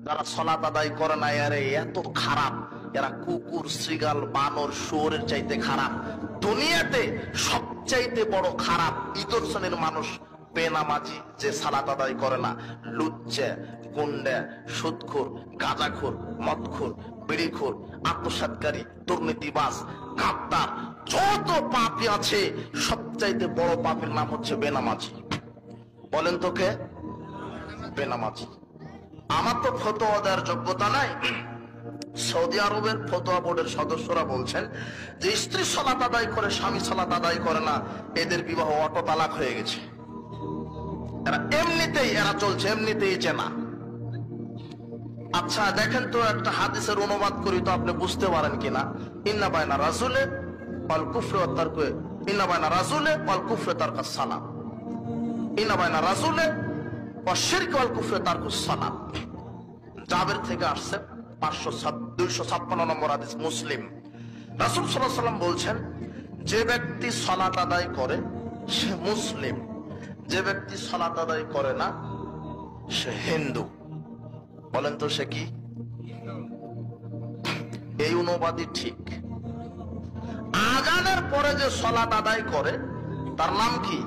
যারা সালাত আদায় করে না এরা এত খারাপ, এরা কুকুর, শ্রীগাল, বানর, শুয়োরের চাইতে খারাপ। দুনিয়াতে সবচাইতে বড় খারাপ নিদর্শনের মানুষ বেনামাজি, যে সালাত আদায় করে না। লুচ্চা, গুন্ডা, সুদখোর, গাঁজাখোর, মদখোর, বিড়িখোর, আত্মসাৎকারী, দুর্নীতিবাজ, গাদ্দার, যত পাপী আছে সবচাইতে বড় পাপীর নাম হচ্ছে বেনামাজি। বলেন তো কে? বেনামাজি। আমার তো ফতোয়া দেওয়ার যোগ্যতা নাই। সৌদি আরবের ফতোয়া বোর্ডের সদস্যরা বলছেন যে স্ত্রী সালাত আদায় করে, স্বামী সালাত আদায় করে না, এদের বিবাহ অটো তালাক হয়ে গেছে। এরা এমনিতেই এরা চলছে, এমনিতেই চেনা। আচ্ছা দেখেন তো একটা হাদিসের অনুবাদ করি তো আপনি বুঝতে পারেন কিনা। ইন্না বাইনা রাসূলে ওয়াল কুফরি ওয়াত তারকু, ইন্না বাইনা রাসূলে ওয়াল কুফরি তারকাস সালাম, ইন্না বাইনা রাসূলে ওয়াশ শিরক ওয়াল কুফরি তারকুস সালাম। জাবের থেকে আসছে 256 নম্বর হাদিস, মুসলিম। রাসূল সাল্লাল্লাহু আলাইহি ওয়াসাল্লাম বলছেন, যে ব্যক্তি সালাত আদায় করে সে মুসলিম, যে ব্যক্তি সালাত আদায় করে না সে হিন্দু। বলেন তো সে কি? এই অনুবাদই ঠিক। আযানের পরে যে সালাত আদায় করে তার নাম কি?